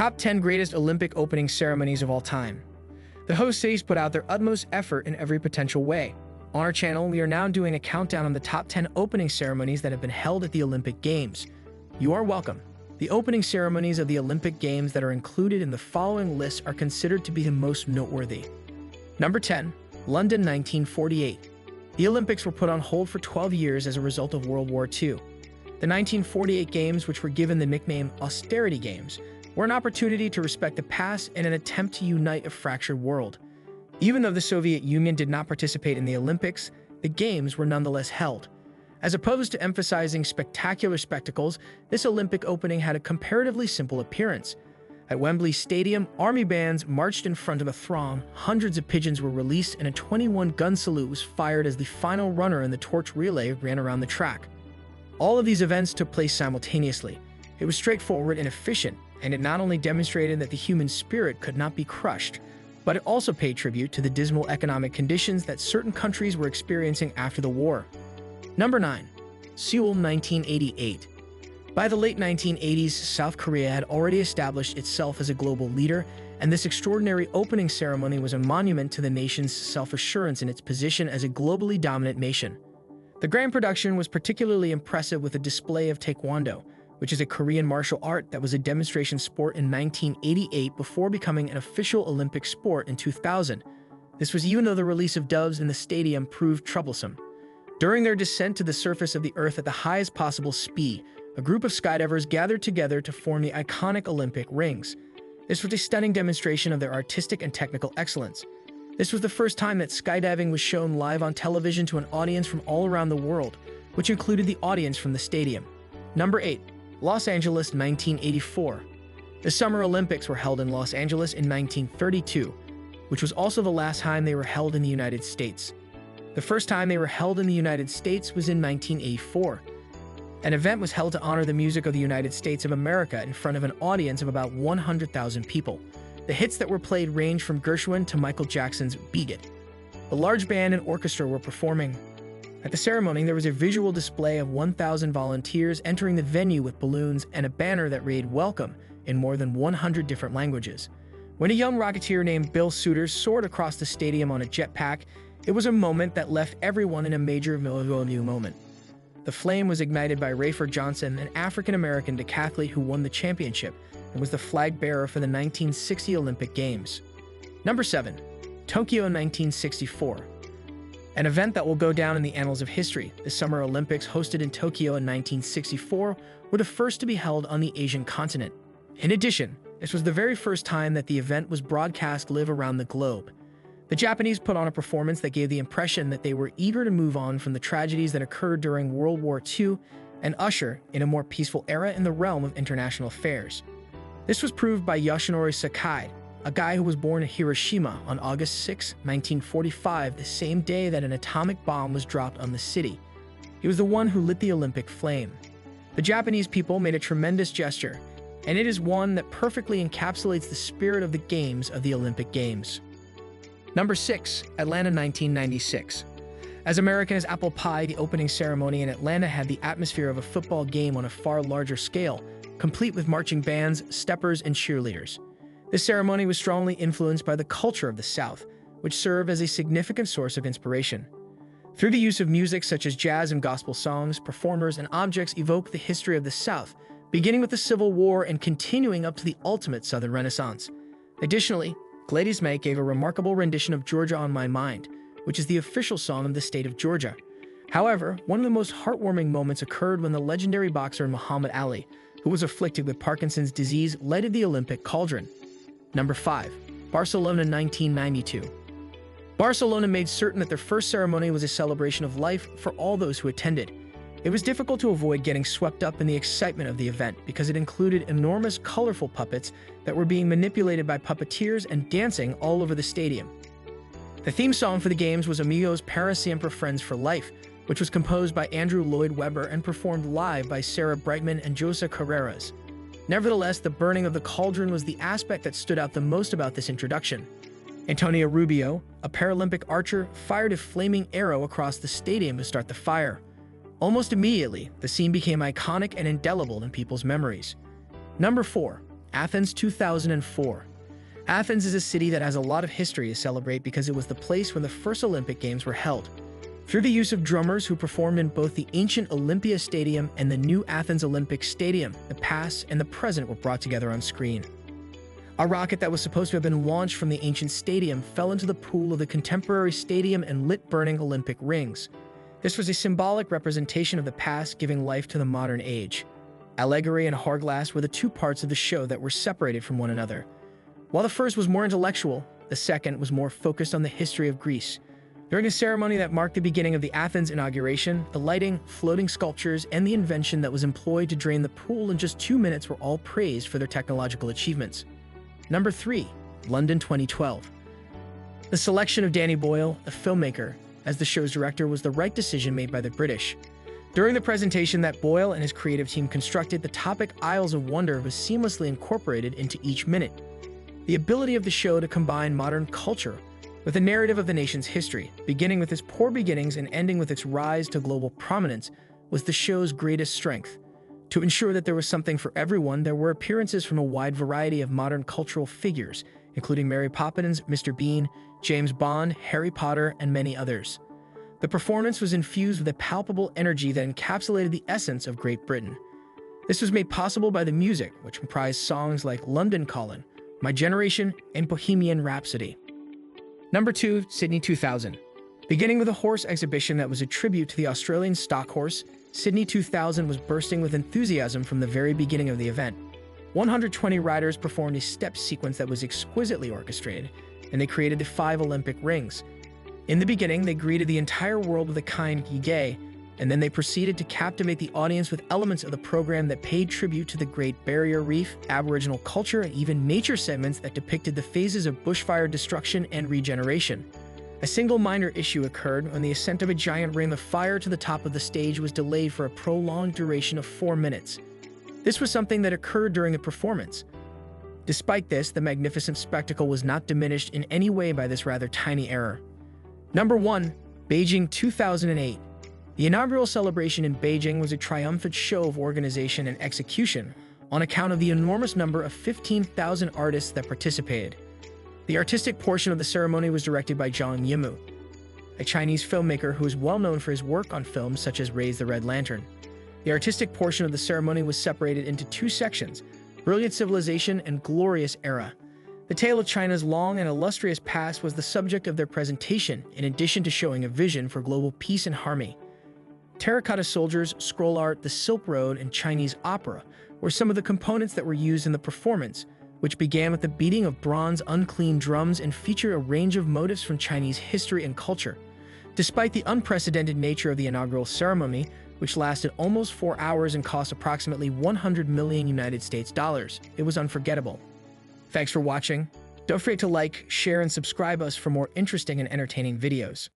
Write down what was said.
Top 10 Greatest Olympic Opening Ceremonies of All Time. The host cities put out their utmost effort in every potential way. On our channel, we are now doing a countdown on the top 10 opening ceremonies that have been held at the Olympic Games. You are welcome. The opening ceremonies of the Olympic Games that are included in the following list are considered to be the most noteworthy. Number 10. London 1948. The Olympics were put on hold for 12 years as a result of World War II. The 1948 Games, which were given the nickname Austerity Games, were an opportunity to respect the past and an attempt to unite a fractured world. Even though the Soviet Union did not participate in the Olympics, the Games were nonetheless held. As opposed to emphasizing spectacular spectacles, this Olympic opening had a comparatively simple appearance. At Wembley Stadium, army bands marched in front of a throng, hundreds of pigeons were released, and a 21-gun salute was fired as the final runner in the torch relay ran around the track. All of these events took place simultaneously. It was straightforward and efficient, and it not only demonstrated that the human spirit could not be crushed, but it also paid tribute to the dismal economic conditions that certain countries were experiencing after the war. Number 9. Seoul 1988. By the late 1980s, South Korea had already established itself as a global leader, and this extraordinary opening ceremony was a monument to the nation's self-assurance in its position as a globally dominant nation. The grand production was particularly impressive with a display of Taekwondo, which is a Korean martial art that was a demonstration sport in 1988 before becoming an official Olympic sport in 2000. This was even though the release of doves in the stadium proved troublesome. During their descent to the surface of the Earth at the highest possible speed, a group of skydivers gathered together to form the iconic Olympic rings. This was a stunning demonstration of their artistic and technical excellence. This was the first time that skydiving was shown live on television to an audience from all around the world, which included the audience from the stadium. Number 8. Los Angeles 1984. The Summer Olympics were held in Los Angeles in 1932, which was also the last time they were held in the United States. The first time they were held in the United States was in 1984. An event was held to honor the music of the United States of America in front of an audience of about 100,000 people. The hits that were played ranged from Gershwin to Michael Jackson's Beat It. A large band and orchestra were performing. At the ceremony, there was a visual display of 1,000 volunteers entering the venue with balloons and a banner that read "Welcome" in more than 100 different languages. When a young rocketeer named Bill Suter soared across the stadium on a jetpack, it was a moment that left everyone in a major moment. The flame was ignited by Rafer Johnson, an African-American decathlete who won the championship and was the flag bearer for the 1960 Olympic Games. Number 7. Tokyo 1964. An event that will go down in the annals of history, the Summer Olympics hosted in Tokyo in 1964 were the first to be held on the Asian continent. In addition, this was the very first time that the event was broadcast live around the globe. The Japanese put on a performance that gave the impression that they were eager to move on from the tragedies that occurred during World War II and usher in a more peaceful era in the realm of international affairs. This was proved by Yoshinori Sakai, a guy who was born in Hiroshima on August 6, 1945, the same day that an atomic bomb was dropped on the city. He was the one who lit the Olympic flame. The Japanese people made a tremendous gesture, and it is one that perfectly encapsulates the spirit of the Games of the Olympic Games. Number 6. Atlanta 1996. As American as apple pie, the opening ceremony in Atlanta had the atmosphere of a football game on a far larger scale, complete with marching bands, steppers, and cheerleaders. This ceremony was strongly influenced by the culture of the South, which served as a significant source of inspiration. Through the use of music such as jazz and gospel songs, performers and objects evoke the history of the South, beginning with the Civil War and continuing up to the ultimate Southern Renaissance. Additionally, Gladys May gave a remarkable rendition of Georgia on My Mind, which is the official song of the state of Georgia. However, one of the most heartwarming moments occurred when the legendary boxer Muhammad Ali, who was afflicted with Parkinson's disease, led the Olympic cauldron. Number 5. Barcelona 1992. Barcelona made certain that their first ceremony was a celebration of life for all those who attended. It was difficult to avoid getting swept up in the excitement of the event because it included enormous, colorful puppets that were being manipulated by puppeteers and dancing all over the stadium. The theme song for the Games was Amigos para Siempre Friends for Life, which was composed by Andrew Lloyd Webber and performed live by Sarah Brightman and Josa Carreras. Nevertheless, the burning of the cauldron was the aspect that stood out the most about this introduction. Antonio Rubio, a Paralympic archer, fired a flaming arrow across the stadium to start the fire. Almost immediately, the scene became iconic and indelible in people's memories. Number 4. Athens 2004. Athens is a city that has a lot of history to celebrate because it was the place where the first Olympic Games were held. Through the use of drummers who performed in both the ancient Olympia Stadium and the new Athens Olympic Stadium, the past and the present were brought together on screen. A rocket that was supposed to have been launched from the ancient stadium fell into the pool of the contemporary stadium and lit burning Olympic rings. This was a symbolic representation of the past giving life to the modern age. Allegory and Hourglass were the two parts of the show that were separated from one another. While the first was more intellectual, the second was more focused on the history of Greece. During a ceremony that marked the beginning of the Athens inauguration, the lighting, floating sculptures, and the invention that was employed to drain the pool in just 2 minutes were all praised for their technological achievements. Number 3. London 2012. The selection of Danny Boyle, a filmmaker, as the show's director was the right decision made by the British. During the presentation that Boyle and his creative team constructed, the topic Isles of Wonder was seamlessly incorporated into each minute. The ability of the show to combine modern culture with the narrative of the nation's history, beginning with its poor beginnings and ending with its rise to global prominence, was the show's greatest strength. To ensure that there was something for everyone, there were appearances from a wide variety of modern cultural figures, including Mary Poppins, Mr. Bean, James Bond, Harry Potter, and many others. The performance was infused with a palpable energy that encapsulated the essence of Great Britain. This was made possible by the music, which comprised songs like London Calling, My Generation, and Bohemian Rhapsody. Number 2. Sydney 2000. Beginning with a horse exhibition that was a tribute to the Australian stock horse, Sydney 2000 was bursting with enthusiasm from the very beginning of the event. 120 riders performed a step sequence that was exquisitely orchestrated, and they created the 5 Olympic rings. In the beginning, they greeted the entire world with a kind "G'day," and then they proceeded to captivate the audience with elements of the program that paid tribute to the Great Barrier Reef, Aboriginal culture, and even nature segments that depicted the phases of bushfire destruction and regeneration. A single minor issue occurred when the ascent of a giant ring of fire to the top of the stage was delayed for a prolonged duration of 4 minutes. This was something that occurred during the performance. Despite this, the magnificent spectacle was not diminished in any way by this rather tiny error. Number 1. Beijing 2008. The inaugural celebration in Beijing was a triumphant show of organization and execution on account of the enormous number of 15,000 artists that participated. The artistic portion of the ceremony was directed by Zhang Yimou, a Chinese filmmaker who is well known for his work on films such as Raise the Red Lantern. The artistic portion of the ceremony was separated into 2 sections, Brilliant Civilization and Glorious Era. The tale of China's long and illustrious past was the subject of their presentation, in addition to showing a vision for global peace and harmony. Terracotta soldiers, scroll art, the Silk Road, and Chinese opera were some of the components that were used in the performance, which began with the beating of bronze unclean drums and featured a range of motifs from Chinese history and culture. Despite the unprecedented nature of the inaugural ceremony, which lasted almost 4 hours and cost approximately 100 million United States dollars, it was unforgettable. Thanks for watching. Don't forget to like, share, and subscribe us for more interesting and entertaining videos.